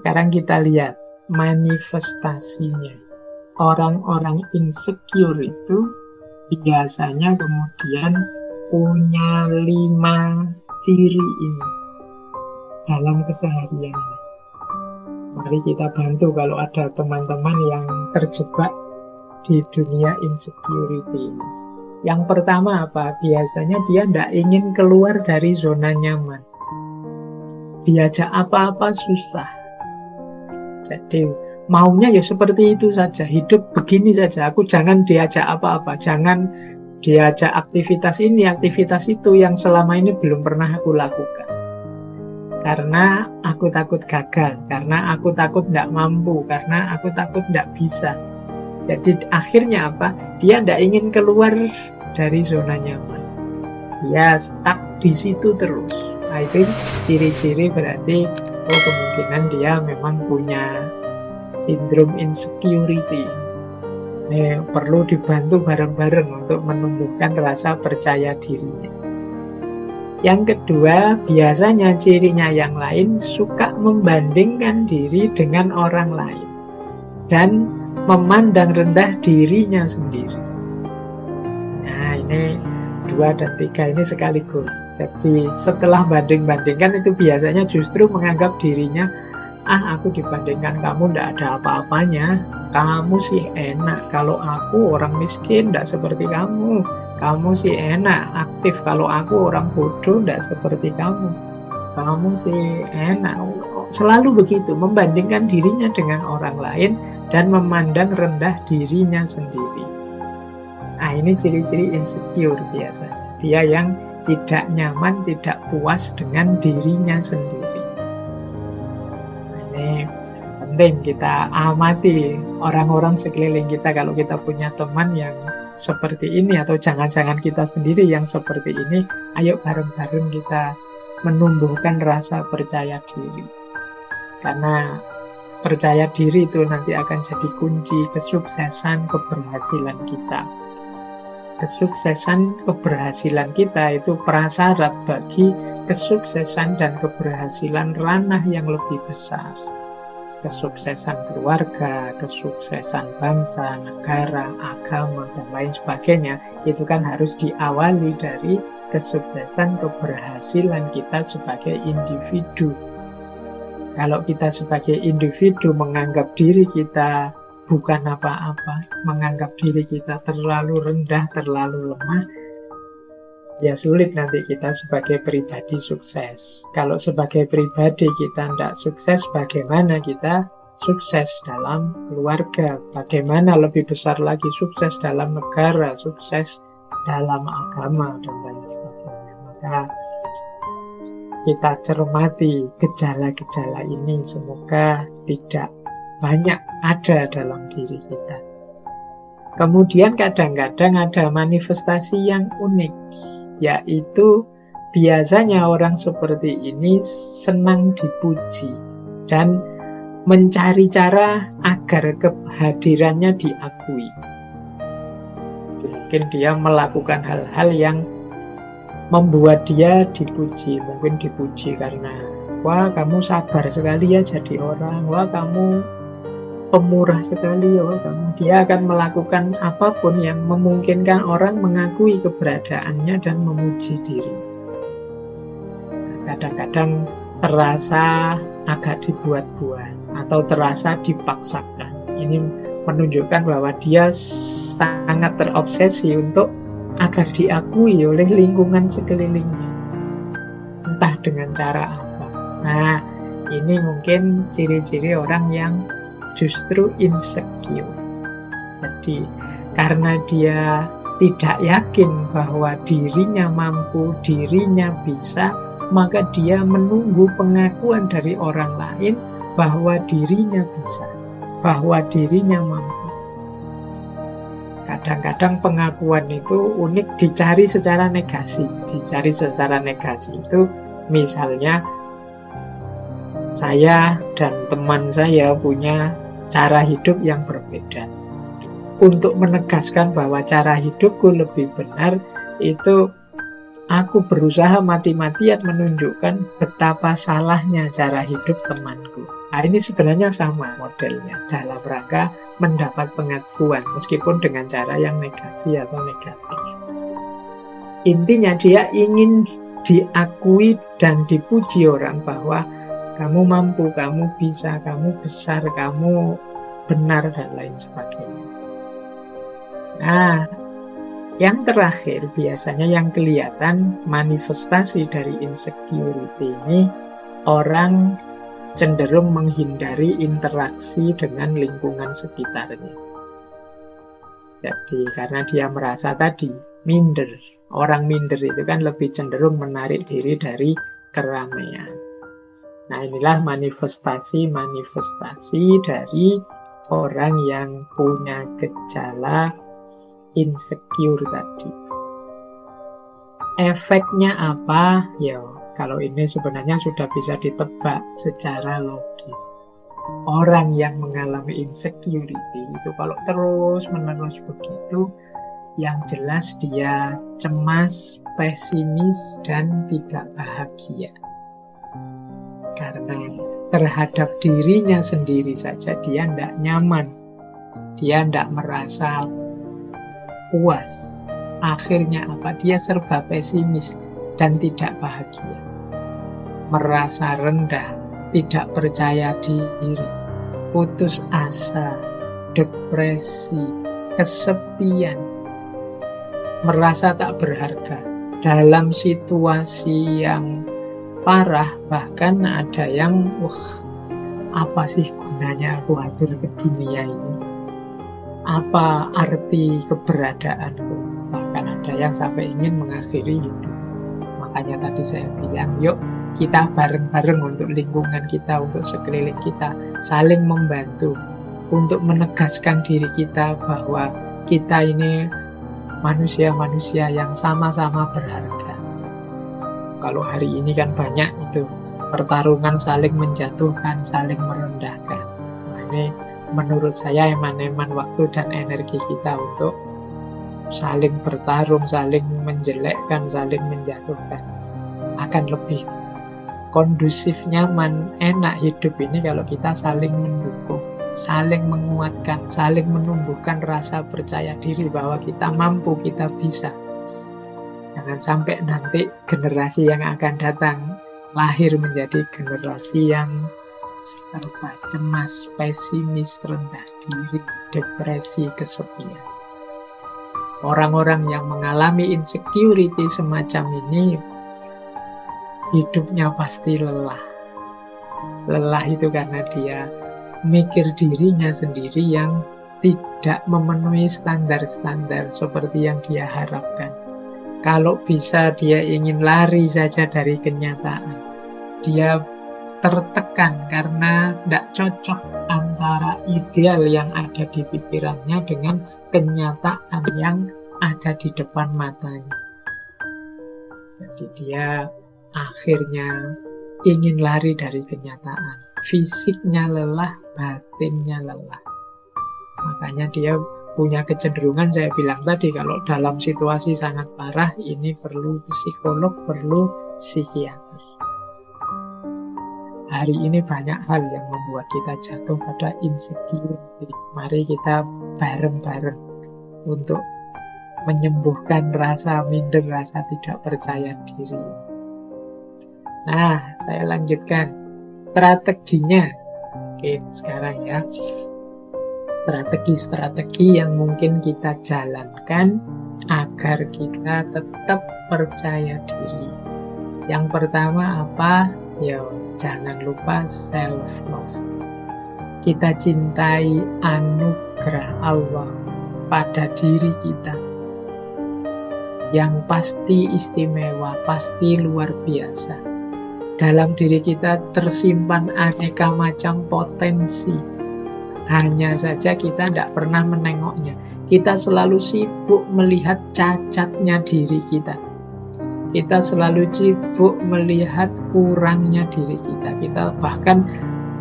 Sekarang kita lihat manifestasinya. Orang-orang insecure itu biasanya kemudian punya 5 ciri ini dalam kesehariannya. Mari kita bantu kalau ada teman-teman yang terjebak di dunia insecurity ini. Yang pertama apa? Biasanya dia tidak ingin keluar dari zona nyaman. Diajak apa-apa susah. Jadi maunya ya seperti itu saja, hidup begini saja. Aku jangan diajak apa-apa, jangan diajak aktivitas ini, aktivitas itu yang selama ini belum pernah aku lakukan. Karena aku takut gagal, karena aku takut tidak mampu, karena aku takut tidak bisa. Jadi akhirnya apa? Dia tidak ingin keluar dari zona nyaman. Dia stuck di situ terus. Nah, itu ciri-ciri berarti kemungkinan dia memang punya sindrom insecurity. Ini perlu dibantu bareng-bareng untuk menumbuhkan rasa percaya dirinya. Yang kedua, biasanya cirinya yang lain suka membandingkan diri dengan orang lain dan memandang rendah dirinya sendiri. Nah, ini 2 dan 3 ini sekaligus. Jadi setelah banding-bandingkan itu biasanya justru menganggap dirinya, aku dibandingkan kamu tidak ada apa-apanya, kamu sih enak, kalau aku orang miskin tidak seperti kamu. Kamu sih enak, aktif, kalau aku orang bodoh tidak seperti kamu. Kamu sih enak. Selalu begitu, membandingkan dirinya dengan orang lain dan memandang rendah dirinya sendiri. Nah, ini ciri-ciri insecure biasanya. Dia yang tidak nyaman, tidak puas dengan dirinya sendiri. Ini penting kita amati orang-orang sekeliling kita. Kalau kita punya teman yang seperti ini, atau jangan-jangan kita sendiri yang seperti ini, ayo bareng-bareng kita menumbuhkan rasa percaya diri. Karena percaya diri itu nanti akan jadi kunci kesuksesan keberhasilan kita. Kesuksesan keberhasilan kita itu prasyarat bagi kesuksesan dan keberhasilan ranah yang lebih besar. Kesuksesan keluarga, kesuksesan bangsa, negara, agama, dan lain sebagainya, itu kan harus diawali dari kesuksesan keberhasilan kita sebagai individu. Kalau kita sebagai individu menganggap diri kita bukan apa-apa, menganggap diri kita terlalu rendah, terlalu lemah, ya sulit nanti kita sebagai pribadi sukses. Kalau sebagai pribadi kita tidak sukses, bagaimana kita sukses dalam keluarga? Bagaimana lebih besar lagi sukses dalam negara, sukses dalam agama, dan lain sebagainya. Maka kita cermati gejala-gejala ini, semoga tidak banyak ada dalam diri kita. Kemudian kadang-kadang ada manifestasi yang unik, yaitu biasanya orang seperti ini senang dipuji dan mencari cara agar kehadirannya diakui. Mungkin dia melakukan hal-hal yang membuat dia dipuji. Mungkin dipuji karena, wah kamu sabar sekali ya jadi orang, wah kamu pemurah sekali ya kamu. Dia akan melakukan apapun yang memungkinkan orang mengakui keberadaannya dan memuji diri. Kadang-kadang terasa agak dibuat-buat atau terasa dipaksakan. Ini menunjukkan bahwa dia sangat terobsesi untuk agar diakui oleh lingkungan sekelilingnya, entah dengan cara apa. Nah, ini mungkin ciri-ciri orang yang justru insecure. Jadi karena dia tidak yakin bahwa dirinya mampu, dirinya bisa, maka dia menunggu pengakuan dari orang lain bahwa dirinya bisa, bahwa dirinya mampu. Kadang-kadang pengakuan itu unik, dicari secara negasi. Dicari secara negasi itu misalnya saya dan teman saya punya cara hidup yang berbeda. Untuk menegaskan bahwa cara hidupku lebih benar, itu aku berusaha mati-matian menunjukkan betapa salahnya cara hidup temanku. Nah, ini sebenarnya sama modelnya dalam rangka mendapat pengakuan meskipun dengan cara yang negasi atau negatif. Intinya dia ingin diakui dan dipuji orang bahwa kamu mampu, kamu bisa, kamu besar, kamu benar, dan lain sebagainya. Nah, yang terakhir biasanya yang kelihatan manifestasi dari insecurity ini, orang cenderung menghindari interaksi dengan lingkungan sekitarnya. Jadi karena dia merasa tadi minder, orang minder itu kan lebih cenderung menarik diri dari keramaian. Nah, inilah manifestasi dari orang yang punya gejala insecure tadi. Efeknya apa? Ya, kalau ini sebenarnya sudah bisa ditebak secara logis. Orang yang mengalami insecurity itu kalau terus-menerus begitu, yang jelas dia cemas, pesimis, dan tidak bahagia. Karena terhadap dirinya sendiri saja dia tidak nyaman. Dia tidak merasa puas. Akhirnya apa? Dia serba pesimis dan tidak bahagia. Merasa rendah, tidak percaya diri, putus asa, depresi, kesepian, merasa tak berharga. Dalam situasi yang parah, bahkan ada yang, apa sih gunanya aku hadir ke dunia ini? Apa arti keberadaanku? Bahkan ada yang sampai ingin mengakhiri hidup. Makanya tadi saya bilang, yuk kita bareng-bareng untuk lingkungan kita, untuk sekeliling kita, saling membantu untuk menegaskan diri kita bahwa kita ini manusia-manusia yang sama-sama berharga. Kalau hari ini kan banyak itu pertarungan saling menjatuhkan, saling merendahkan. Nah, ini menurut saya eman-eman waktu dan energi kita untuk saling bertarung, saling menjelekkan, saling menjatuhkan. Akan lebih kondusif, nyaman, enak hidup ini kalau kita saling mendukung, saling menguatkan, saling menumbuhkan rasa percaya diri bahwa kita mampu, kita bisa. Jangan sampai nanti generasi yang akan datang lahir menjadi generasi yang serba cemas, pesimis, rendah diri, depresi, kesepian. Orang-orang yang mengalami insecurity semacam ini hidupnya pasti lelah. Lelah itu karena dia mikir dirinya sendiri yang tidak memenuhi standar-standar seperti yang dia harapkan. Kalau bisa dia ingin lari saja dari kenyataan. Dia tertekan karena tidak cocok antara ideal yang ada di pikirannya dengan kenyataan yang ada di depan matanya. Jadi dia akhirnya ingin lari dari kenyataan. Fisiknya lelah, batinnya lelah. Makanya dia punya kecenderungan, saya bilang tadi, kalau dalam situasi sangat parah, ini perlu psikolog, perlu psikiater. Hari ini banyak hal yang membuat kita jatuh pada insecurity. Mari kita bareng-bareng untuk menyembuhkan rasa minder, rasa tidak percaya diri. Nah, saya lanjutkan strateginya. Oke, sekarang ya. Strategi-strategi yang mungkin kita jalankan agar kita tetap percaya diri. Yang pertama apa? Ya, jangan lupa self-love. Kita cintai anugerah Allah pada diri kita yang pasti istimewa, pasti luar biasa. Dalam diri kita tersimpan aneka macam potensi. Hanya saja kita tidak pernah menengoknya. Kita selalu sibuk melihat cacatnya diri kita. Kita selalu sibuk melihat kurangnya diri kita. Kita bahkan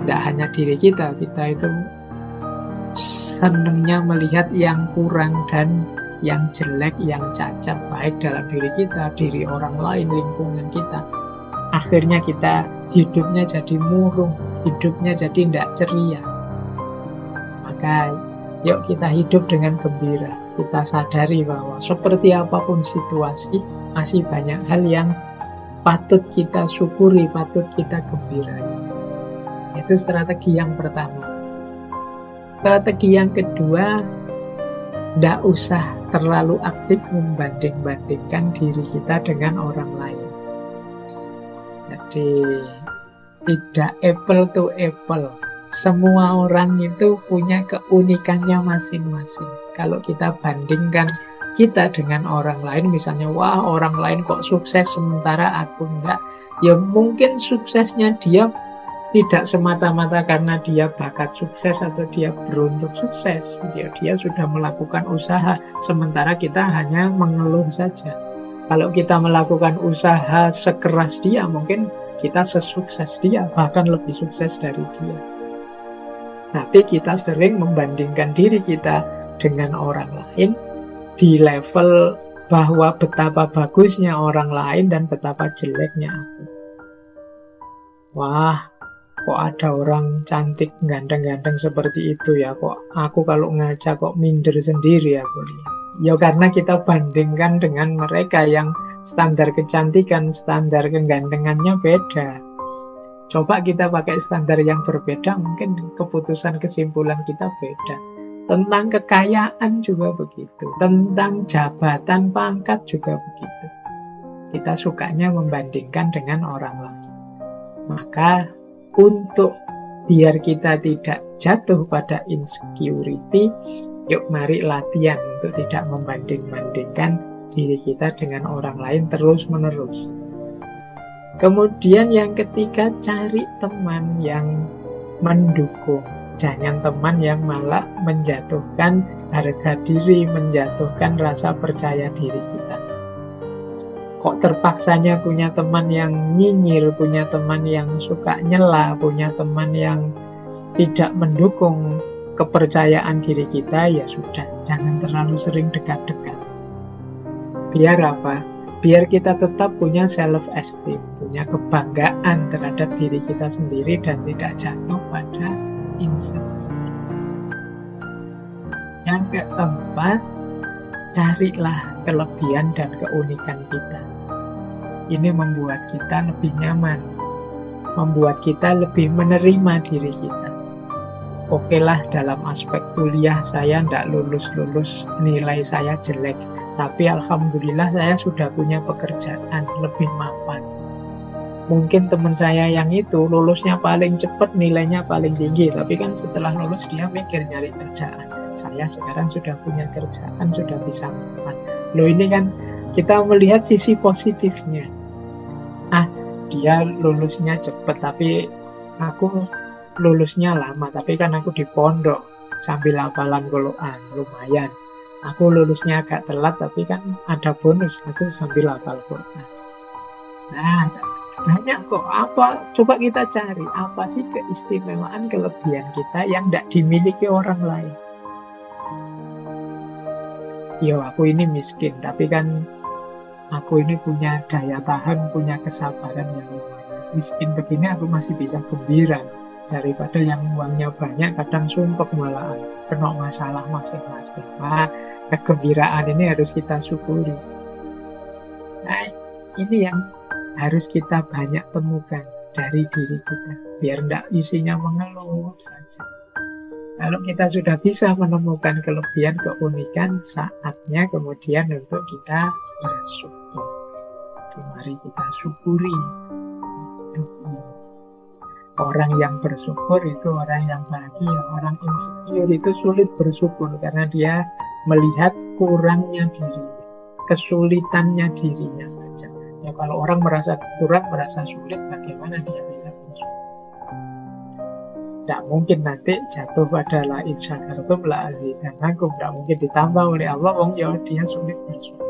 tidak hanya diri kita, kita itu senangnya melihat yang kurang dan yang jelek, yang cacat, baik dalam diri kita, diri orang lain, lingkungan kita. Akhirnya kita hidupnya jadi murung, hidupnya jadi tidak ceria. Maka yuk kita hidup dengan gembira. Kita sadari bahwa seperti apapun situasi, masih banyak hal yang patut kita syukuri, patut kita gembira. Itu strategi yang pertama. Strategi yang kedua, tidak usah terlalu aktif membanding-bandingkan diri kita dengan orang lain. Jadi tidak apple to apple. Semua orang itu punya keunikannya masing-masing. Kalau kita bandingkan kita dengan orang lain, misalnya, wah orang lain kok sukses sementara aku enggak, ya mungkin suksesnya dia tidak semata-mata karena dia bakat sukses atau dia beruntung sukses. Dia sudah melakukan usaha, sementara kita hanya mengeluh saja. Kalau kita melakukan usaha sekeras dia, mungkin kita sesukses dia, bahkan lebih sukses dari dia. Tapi kita sering membandingkan diri kita dengan orang lain di level bahwa betapa bagusnya orang lain dan betapa jeleknya aku. Wah, kok ada orang cantik, ganteng-ganteng seperti itu ya, kok aku kalau ngaca kok minder sendiri aku lihat. Ya karena kita bandingkan dengan mereka yang standar kecantikan, standar kegantengannya beda. Coba kita pakai standar yang berbeda, mungkin keputusan kesimpulan kita beda. Tentang kekayaan juga begitu, tentang jabatan pangkat juga begitu. Kita sukanya membandingkan dengan orang lain. Maka untuk biar kita tidak jatuh pada insecurity, yuk mari latihan untuk tidak membanding-bandingkan diri kita dengan orang lain terus-menerus. Kemudian yang ketiga, cari teman yang mendukung. Jangan teman yang malah menjatuhkan harga diri, menjatuhkan rasa percaya diri kita. Kok terpaksanya punya teman yang nyinyir, punya teman yang suka nyela, punya teman yang tidak mendukung kepercayaan diri kita, ya sudah, jangan terlalu sering dekat-dekat. Biar apa? Biar kita tetap punya self-esteem, punya kebanggaan terhadap diri kita sendiri dan tidak jatuh pada insecure. Yang keempat, carilah kelebihan dan keunikan kita. Ini membuat kita lebih nyaman, membuat kita lebih menerima diri kita. Oke lah, dalam aspek kuliah saya tidak lulus-lulus, nilai saya jelek. Tapi alhamdulillah saya sudah punya pekerjaan, lebih mapan. Mungkin teman saya yang itu lulusnya paling cepat, nilainya paling tinggi. Tapi kan setelah lulus dia mikir nyari kerjaan. Saya sekarang sudah punya kerjaan, sudah bisa mapan. Loh, ini kan kita melihat sisi positifnya. Dia lulusnya cepat, tapi aku lulusnya lama. Tapi kan aku di pondok sambil hafalan Quran, lumayan. Aku lulusnya agak telat, tapi kan ada bonus, aku sambil hafal Quran. Nah, banyak kok. Coba kita cari, apa sih keistimewaan, kelebihan kita yang tidak dimiliki orang lain. Ya, aku ini miskin, tapi kan aku ini punya daya tahan, punya kesabaran yang lumayan. Miskin begini aku masih bisa gembira. Daripada yang uangnya banyak, kadang sumpek malah kena masalah masing-masing. Kegembiraan ini harus kita syukuri. Nah, ini yang harus kita banyak temukan dari diri kita. Biar tidak isinya mengeluh saja. Kalau kita sudah bisa menemukan kelebihan, keunikan, saatnya kemudian untuk kita bersyukur. Mari kita syukuri. Orang yang bersyukur itu orang yang bahagia. Orang insecure itu sulit bersyukur karena dia melihat kurangnya diri, kesulitannya dirinya saja. Ya, kalau orang merasa kurang, merasa sulit, bagaimana dia bisa bersyukur? Tidak mungkin nanti jatuh pada la in syakartum la azidannakum. Tidak mungkin ditambah oleh Allah, ya dia sulit bersyukur.